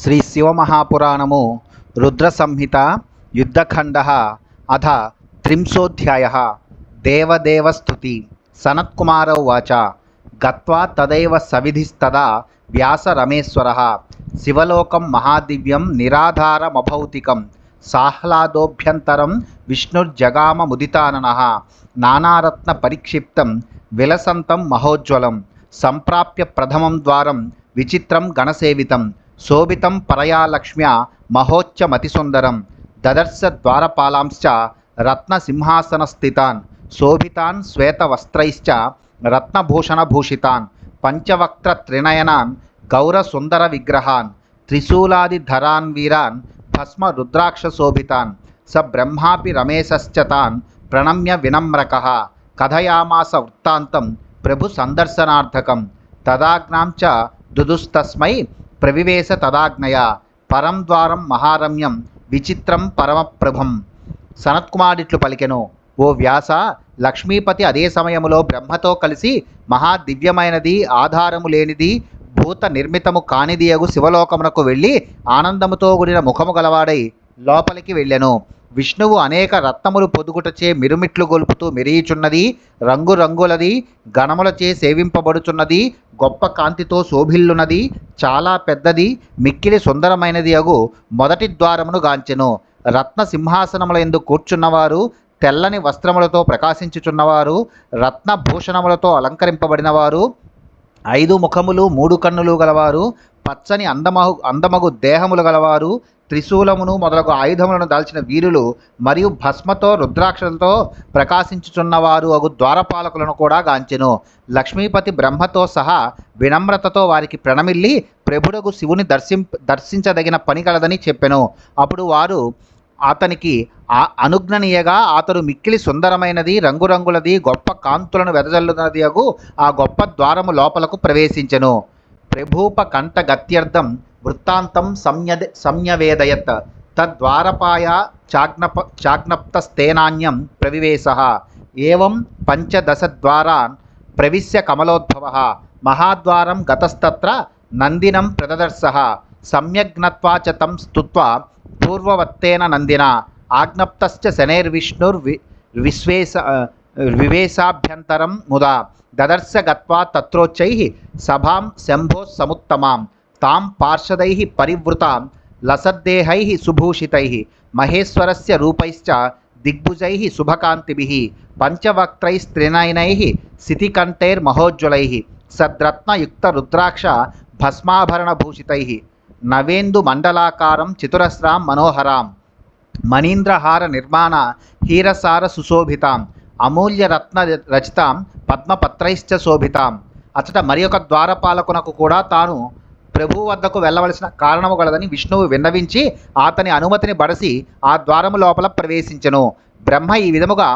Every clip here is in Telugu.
శ్రీ శివమహాపురాణము రుద్ర సంహిత యుద్ధఖండ అథ త్రింశోధ్యాయ దేవదేవస్తుతి సనత్కుమార ఉవాచ గత్వా తదైవ సవిధిస్తదా వ్యాసరమేశ్వరః శివలోకం మహాదివ్యం నిరాధారమభౌతికం సాహ్లాదోభ్యంతరం విష్ణుర్జగామ ముదితాననః నానారత్న పరిక్షిప్తం విలసంతం మహోజ్వలం సంప్రాప్య ప్రథమం ద్వారం విచిత్రం గణసేవితం శోభితం పరయా లక్ష్మ్యా మహోచ్చమతిసుందరం దదర్శ ద్వారపాలాంశ్చ రత్నసింహాసనస్థితాన్ శోభితాన్ శ్వేతవస్త్రైశ్చ రత్నభూషణభూషితాన్ పంచవక్త్ర త్రినయనాన్ గౌరసుందర విగ్రహాన్ త్రిశూలాదిధరాన్ వీరాన్ భస్మ రుద్రాక్షశోభితాన్ స బ్రహ్మాపి రమేశశ్చ తాన్ ప్రణమ్య వినమ్రకః కథయామాస వృత్తాంతం ప్రభు సందర్శనార్థకం తదాజ్ఞాం చ దుదుస్తస్మై ప్రవివేశ తదాజ్ఞయా పరం ద్వారం మహారమ్యం విచిత్రం పరమప్రభం. సనత్కుమారుడిట్లు పలికెను, ఓ వ్యాస, లక్ష్మీపతి అదే సమయములో బ్రహ్మతో కలిసి మహాదివ్యమైనది, ఆధారము లేనిది, భూత నిర్మితము కానిదియగు శివలోకమునకు వెళ్ళి ఆనందముతో కూడిన ముఖము గలవాడై లోపలికి వెళ్ళెను. విష్ణువు అనేక రత్నములు పొదుగుటచే మిరుమిట్లు గొలుపుతూ మెరియుచున్నది, రంగురంగులది, గణములచే సేవింపబడుచున్నది, గొప్ప కాంతితో శోభిల్లున్నది, చాలా పెద్దది, మిక్కిలి సుందరమైనది అగు మొదటి ద్వారమును గాంచెను. రత్న సింహాసనముల యందు కూర్చున్నవారు, తెల్లని వస్త్రములతో ప్రకాశించుచున్నవారు, రత్నభూషణములతో అలంకరింపబడినవారు, 5 ముఖములు 3 కన్నులు గలవారు, పచ్చని అందమగు దేహములు గలవారు, త్రిశూలమును మొదలగు ఆయుధములను దాల్చిన వీరులు మరియు భస్మతో రుద్రాక్షలతో ప్రకాశించుచున్నవారు అగు ద్వారపాలకులను కూడా గాంచెను. లక్ష్మీపతి బ్రహ్మతో సహా వినమ్రతతో వారికి ప్రణమిల్లి ప్రభుడగు శివుని దర్శించదగిన పని కలదని చెప్పెను. అప్పుడు వారు అతనికి అనుజ్ఞనీయగా అతడు మిక్కిలి సుందరమైనది, రంగురంగులది, గొప్ప కాంతులను వెదజల్లునది అగు ఆ గొప్ప ద్వారము లోపలకు ప్రవేశించెను. ప్రభూపకంఠ గత్యర్థం వృత్తాంతం సంయవేదయత్ తద్వారపాయ చాజ్ఞప్తస్తేనాన్యం ప్రవివేశః ఏవం 15 ద్వారాన్ ప్రవిశ్య కమలోద్భవః మహాద్వారం గతస్తత్ర నందినం ప్రదదర్శః సమ్యగ్నత్వా చ తం స్తుత్వా పూర్వవత్తేన నందినా ఆజ్ఞప్తశ్చ వివేశాభ్యంతరం ముదా దదర్శ గత్వా తత్రోచ్చైః సభాం శంభో సముత్తమాం తాం పార్షదైః పరివృతాం లసద్దేహైః సుభూషితైః మహేశ్వరస్య రూపైశ్చ దిగ్భుజైః శుభకాంతిభిః పంచవక్త్రైస్త్రినయనైః సితికంఠైర్మహోజ్వలైః సద్రత్నయుక్త రుద్రాక్ష భస్మాభరణభూషితైః నవేందు మండలాకారం చతురస్రాం మనోహరాం మణీంద్రహార నిర్మాణ హీరసార సుశోభితాం అమూల్య రత్న రచితాం పద్మపత్రైశ్చ శోభితాం. అచట మరి ఒక ద్వారపాలకునకు కూడా తాను ప్రభువు వద్దకు వెళ్ళవలసిన కారణము గలదని విష్ణువు విన్నవించి అతని అనుమతిని బడసి ఆ ద్వారము లోపల ప్రవేశించెను. బ్రహ్మ ఈ విధముగా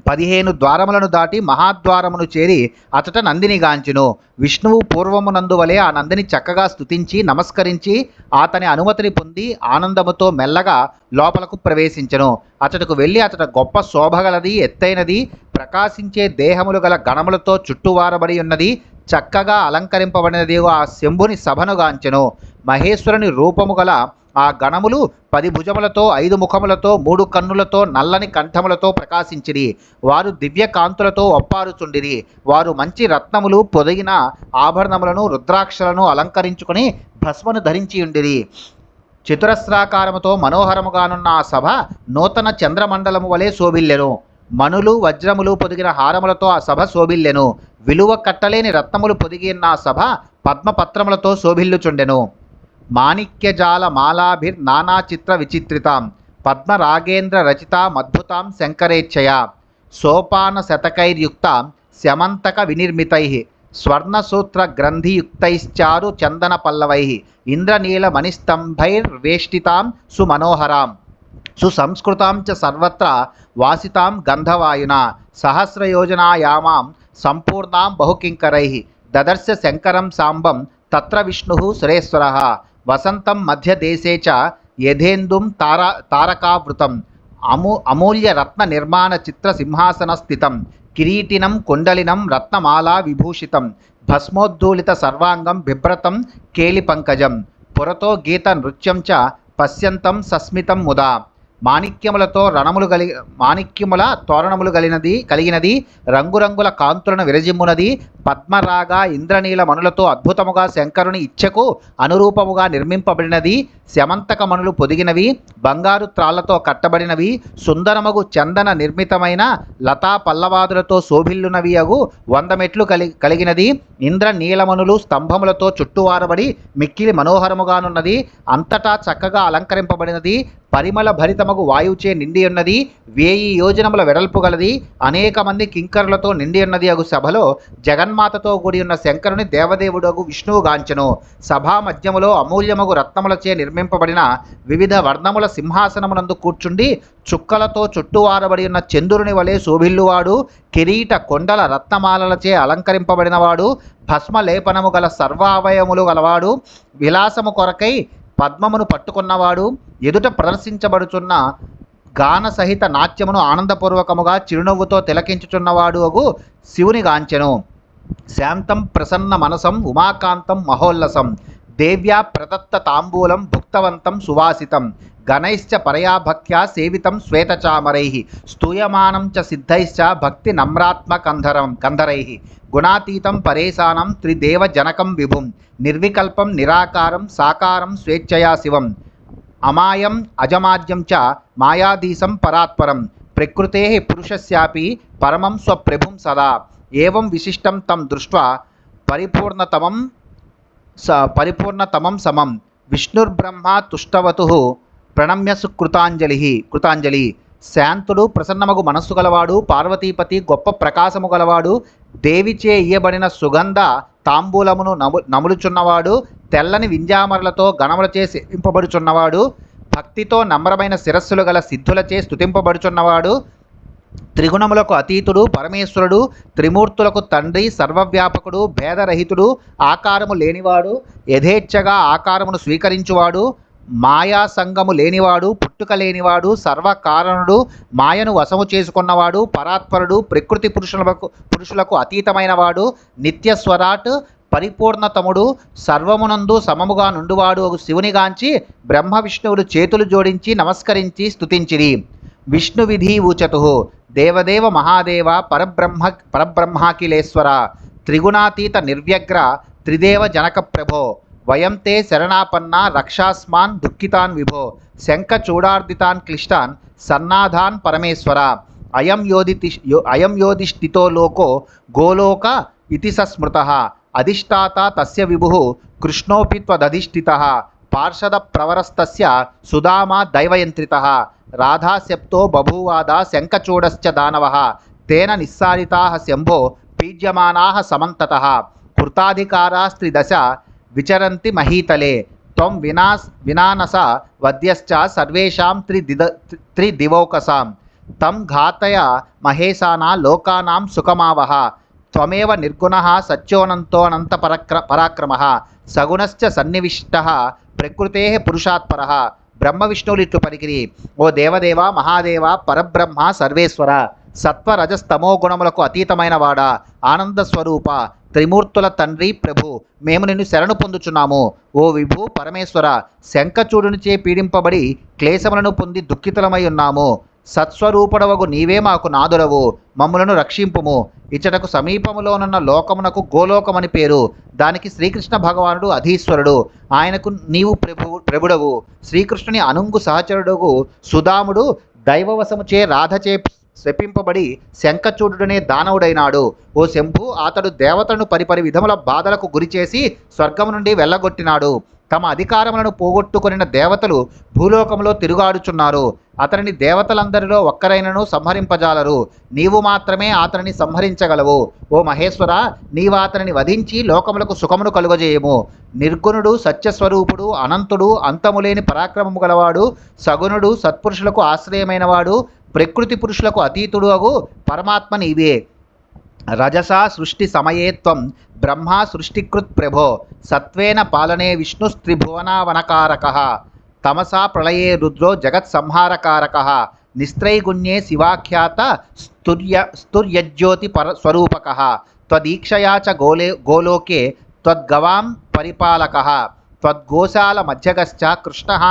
15 ద్వారములను దాటి మహాద్వారమును చేరి అచట నందిని గాంచెను. విష్ణువు పూర్వమునందు వలె ఆ నందిని చక్కగా స్తుతించి నమస్కరించి అతని అనుమతిని పొంది ఆనందముతో మెల్లగా లోపలకు ప్రవేశించెను. అచటకు వెళ్ళి అచట గొప్ప శోభగలది, ఎత్తైనది, ప్రకాశించే దేహములు గల గణములతో చుట్టువారబడి ఉన్నది, చక్కగా అలంకరింపబడినది ఆ శంభుని సభను గాంచెను. మహేశ్వరుని రూపము గల ఆ గణములు 10 భుజములతో, 5 ముఖములతో, 3 కన్నులతో, నల్లని కంఠములతో ప్రకాశించిరి. వారు దివ్య కాంతులతో ఒప్పారుచుండిరి. వారు మంచి రత్నములు పొదిగిన ఆభరణములను, రుద్రాక్షలను అలంకరించుకుని భస్మను ధరించి ఉండిరి. చతురస్రాకారముతో మనోహరముగానున్న ఆ సభ నూతన చంద్రమండలము వలె శోభిల్లెను. మణులు, వజ్రములు పొదిగిన హారములతో ఆ సభ శోభిల్లెను. విలువ కట్టలేని రత్నములు పొదిగిన ఆ సభ పద్మపత్రములతో శోభిల్లుచుండెను. మాణిక్యజాల మాలాభిర్నానా చిత్ర విచిత్రితాం పద్మరాగేంద్ర రచితామద్భుతాం శంకరేచ్ఛయా సోపాన శతకైర్యుక్తాం శమంతక వినిర్మితైః స్వర్ణసూత్ర గ్రంథియుక్తైశ్చారు చందన పల్లవైః ఇంద్రనీల మణిస్తంభైర్వేష్టితాం సుమనోహరాం సుసంస్కృతాం చ సర్వత్ర వాసితాం గంధవాయునా సహస్రయోజనాయామాం సంపూర్ణాం బహుకింకరైః దదర్శ శంకరం సాంబం తత్ర విష్ణుః సురేశ్వరః వసంతం మధ్యదేశే చ యథేందుం తారకావృతం అమూల్య రత్న నిర్మాణ చిత్ర సింహాసన స్థితం కిరీటినం కుండలినం రత్నమాలా విభూషితం భస్మోద్ధూళిత సర్వాంగం బిభ్రతం కేళి పంకజం పురతో గీత నృత్యం చ పశ్యంతం సస్మితం ముదా. మాణిక్యముల తోరణములు కలిగినది రంగురంగుల కాంతులను విరజిమ్మునది. పద్మరాగ ఇంద్రనీల మణులతో అద్భుతముగా శంకరుని ఇచ్ఛకు అనురూపముగా నిర్మింపబడినది. శమంతక మణులు పొదిగినవి, బంగారు త్రాళ్లతో కట్టబడినవి. సుందరమగు చందన నిర్మితమైన లతా పల్లవాదులతో శోభిల్లునవి అగు 100 మెట్లు కలిగినది. ఇంద్ర నీలమణులు స్తంభములతో చుట్టువారబడి మిక్కిలి మనోహరముగానున్నది. అంతటా చక్కగా అలంకరింపబడినది. పరిమళ భరితమగు వాయువుచే నిండి ఉన్నది. 1000 యోజనముల వెడల్పు గలది. అనేక మంది కింకరులతో నిండి ఉన్నది అగు సభలో జగన్మాతతో కూడి ఉన్న శంకరుని దేవదేవుడగు విష్ణువు గాంచెను. సభా మధ్యములో అమూల్యమగు రత్నములచే నిర్మింపబడిన వివిధ వర్ణముల సింహాసనమునందు కూర్చుండి చుక్కలతో చుట్టువారబడి ఉన్న చంద్రుని వలె శోభిల్లువాడు, కిరీట కొండల రత్నమాలలచే అలంకరింపబడినవాడు, భస్మలేపనము గల సర్వావయములు గలవాడు, విలాసము కొరకై పద్మమును పట్టుకున్నవాడు, ఎదుట ప్రదర్శించబడుచున్న గాన సహిత నాట్యమును ఆనందపూర్వకముగా చిరునవ్వుతో తిలకించుచున్నవాడు అగు శివుని గాంచెను. శాంతం ప్రసన్న మనసం ఉమాకాంతం మహోల్లసం దేవ్యా ప్రదత్త తాంబూలం భుక్తవంతం సువాసితం గణైశ్చ పరయాభక్త్యా సేవితం శ్వేతచామరైః స్తూయమానం చ సిద్ధైశ్చ భక్తి నమ్రాత్మ కంధరైః గుణాతీతం పరేశానం త్రిదేవ జనకం విభుం నిర్వికల్పం నిరాకారం సాకారం స్వేచ్ఛయా శివం అమాయం అజమాద్యం చ మాయాధీశం పరాత్పరం ప్రకృతేః పురుషస్యాపి పరమం స్వప్రభుం సదా. ఏవం విశిష్టం తం దృష్ట్వా పరిపూర్ణతమం సమం విష్ణుర్బ్రహ్మ తుష్టవతుః ప్రణమ్య కృతాంజలి. శాంతుడు ప్రసన్నమగు మనస్సు గలవాడు, పార్వతీపతి గొప్ప ప్రకాశము గలవాడు, దేవిచే ఇయ్యబడిన సుగంధ తాంబూలమును నములుచున్నవాడు, తెల్లని వింజామరలతో గణములచే సేవింపబడుచున్నవాడు, భక్తితో నమ్రమైన శిరస్సులు గల సిద్ధులచే స్తుతింపబడుచున్నవాడు, త్రిగుణములకు అతీతుడు పరమేశ్వరుడు, త్రిమూర్తులకు తండ్రి, సర్వవ్యాపకుడు, భేదరహితుడు, ఆకారము లేనివాడు, యథేచ్ఛగా ఆకారమును స్వీకరించువాడు, మాయా సంగము లేనివాడు, పుట్టుక లేనివాడు, సర్వకారణుడు, మాయను వశము చేసుకున్నవాడు, పరాత్పరుడు, ప్రకృతి పురుషులకు అతీతమైనవాడు, నిత్యస్వరాట్ పరిపూర్ణతముడు, సర్వమునందు సమముగా నుండువాడు ఒక శివునిగాంచి బ్రహ్మ విష్ణువులు చేతులు జోడించి నమస్కరించి స్తుతించిరి. విష్ణు విధి ఊచతు దేవదేవ మహాదేవ పరబ్రహ్మాఖిలేశ్వర త్రిగుణాతీత నిర్వ్యగ్ర త్రిదేవ జనక ప్రభో వయం తే శరణాపన్న రక్షాస్మాన్ దుఃఖితాన్ విభో శంఖ చూడార్దితాన్ క్లిష్టాన్ సన్నాధాన్ పరమేశ్వర అయం యోధిష్ఠితో లోకో గోలోక ఇతి సస్మృతః అధిష్టాత తస్య విభుః కృష్ణోపి త్వదధిష్ఠితః పార్షద ప్రవరస్తస్య సుదామా దైవయంత్రితః రాధాశప్తో బభూవాద శంఖచూడశ్చ దానవః తేన నిస్సారితాః శంభో పీడ్యమానాః సమంతతః కృతాధికారాస్త్రిదశ విచరంతి మహీతలే త్వం వినానస వద్యశ్చ సర్వేషాం త్రిదివౌకసాం తం ఘాతయ మహేశానా లోకానాం సుఖమావహ త్వమేవ నిర్గుణః సత్యోనంతోనంత పరాక్రమః సగుణశ్చ సన్నివిష్టః ప్రకృతేః పురుషాత్పరః. బ్రహ్మ విష్ణువులు ఇట్లు పలికిరి, ఓ దేవదేవ మహాదేవ పరబ్రహ్మ సర్వేశ్వర సత్వరజస్తమో గుణములకు అతీతమైన వాడా, ఆనంద స్వరూప, త్రిమూర్తుల తండ్రి ప్రభు, మేము నిన్ను శరణు పొందుచున్నాము. ఓ విభు పరమేశ్వర, శంఖచూడునిచే పీడింపబడి క్లేశములను పొంది దుఃఖితులమై ఉన్నాము. సత్స్వరూపుడవగు నీవే మాకు నాదుడవు, మమ్ములను రక్షింపుము. ఇచ్చటకు సమీపములోనున్న లోకమునకు గోలోకమని పేరు. దానికి శ్రీకృష్ణ భగవానుడు అధీశ్వరుడు. ఆయనకు నీవు ప్రభుడవు. శ్రీకృష్ణుని అనుంగు సహచరుడుగు సుదాముడు దైవవశముచే రాధచే శపింపబడి శంఖచూడుడనే దానవుడైనాడు. ఓ శంభు, అతడు దేవతలను పరిపరి విధముల బాధలకు గురిచేసి స్వర్గము నుండి వెళ్ళగొట్టినాడు. తమ అధికారములను పోగొట్టుకొనిన దేవతలు భూలోకంలో తిరుగాడుచున్నారు. అతనిని దేవతలందరిలో ఒక్కరైనను సంహరింపజాలరు. నీవు మాత్రమే అతనిని సంహరించగలవు. ఓ మహేశ్వర, నీవు అతనిని వధించి లోకములకు సుఖమును కలుగజేయము. నిర్గుణుడు, సత్యస్వరూపుడు, అనంతుడు, అంతములేని పరాక్రమము గలవాడు, సగుణుడు, సత్పురుషులకు ఆశ్రయమైనవాడు, ప్రకృతి పురుషులకు అతీతుడు అగు పరమాత్మ నీవే. రజసా సృష్టి సమయే త్వం బ్రహ్మ సృష్టికృత్ ప్రభో సత్వేన పాలనే విష్ణుస్త్రిభువనావనకారకః తమసా ప్రళయే రుద్రో జగత్సంహారకారకః నిస్త్రైగుణ్యే శివాఖ్యాత స్తుర్యజ్యోతి స్వరూపకః త్వదీక్షయా చ గోలోకే త్వద్గవాం పరిపాలకః త్వద్గోశాల మధ్యగశ్చ కృష్ణః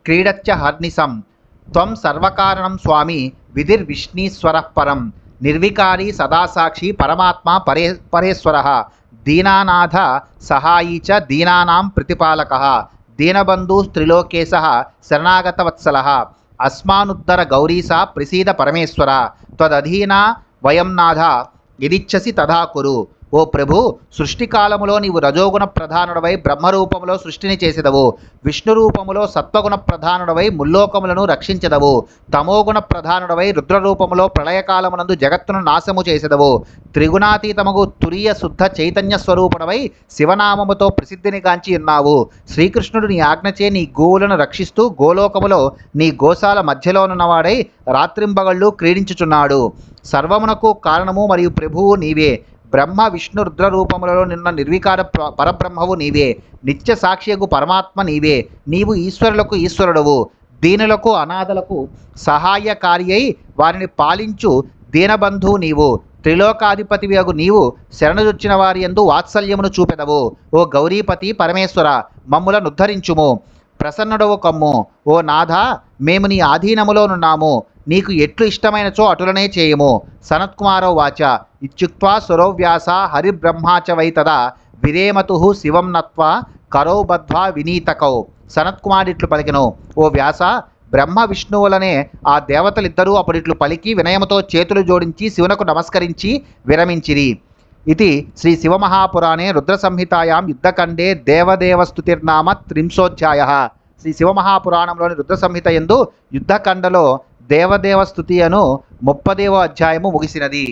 క్రీడచ్చ హర్నిశం త్వం సర్వకారణం స్వామి విధిర్విష్ణీశ్వరః పరం నిర్వికారి సదాసాక్షి పరమాత్మ పరేశ్వరః దీనానాథ సహాయీ చ దీనానాం ప్రతిపాలకః దీనబంధు త్రిలోకేశః శరణాగతవత్సలః అస్మానుద్ధర గౌరీసా ప్రసీద పరమేశ్వర త్వదధీనా వయం నాథ యదిచ్ఛసి తథా కురు. ఓ ప్రభు, సృష్టి కాలములో నీవు రజోగుణ ప్రధానుడవై బ్రహ్మరూపములో సృష్టిని చేసెదవు, విష్ణు రూపములో సత్వగుణ ప్రధానుడవై ముల్లోకములను రక్షించెదవు, తమోగుణ ప్రధానుడవై రుద్రరూపములో ప్రళయకాలమునందు జగత్తును నాశము చేసెదవు, త్రిగుణాతీతమగు తురియ శుద్ధ చైతన్య స్వరూపుడవై శివనామముతో ప్రసిద్ధిని గాంచి ఉన్నావు. శ్రీకృష్ణుడు నీ ఆజ్ఞచే నీ గోవులను రక్షిస్తూ గోలోకములో నీ గోశాల మధ్యలోనున్నవాడై రాత్రింబగళ్ళు క్రీడించుచున్నాడు. సర్వమునకు కారణము మరియు ప్రభువు నీవే. బ్రహ్మ విష్ణు రుద్ర రూపములలో నిన్న నిర్వికార పరబ్రహ్మవు నీవే. నిత్య సాక్షియగు పరమాత్మ నీవే. నీవు ఈశ్వరులకు ఈశ్వరుడవు, దీనులకు అనాథలకు సహాయకారి అయి వారిని పాలించు దీనబంధువు నీవు. త్రిలోకాధిపతివగు నీవు శరణుజొచ్చిన వారి యందు వాత్సల్యమును చూపెదవు. ఓ గౌరీపతి పరమేశ్వర, మమ్ములనుద్ధరించుము, ప్రసన్నుడవు కమ్ము. ఓ నాథ, మేము నీ ఆధీనములోనున్నాము, నీకు ఎట్లు ఇష్టమైనచో అటులనే చేయము. సనత్కుమారో వాచ ఇత్యుక్త్వా సురవ్యాస హరిబ్రహ్మాచ వై తదా విరేమతు శివం నత్వా కరౌ బద్ధ్వా వినీతకౌ. సనత్కుమారిట్లు పలికెను, ఓ వ్యాస, బ్రహ్మ విష్ణువులనే ఆ దేవతలిద్దరూ అప్పుడిట్లు పలికి వినయముతో చేతులు జోడించి శివునకు నమస్కరించి విరమించిరి. ఇది శ్రీ శివమహాపురాణే రుద్రసంహితాయాం యుద్ధఖండే దేవదేవస్తుతిర్నామ 30ోధ్యాయః. శ్రీ శివమహాపురాణంలోని రుద్రసంహిత యందు యుద్ధఖండలో దేవదేవస్తుతి అను 30వ అధ్యాయము ముగిసినది.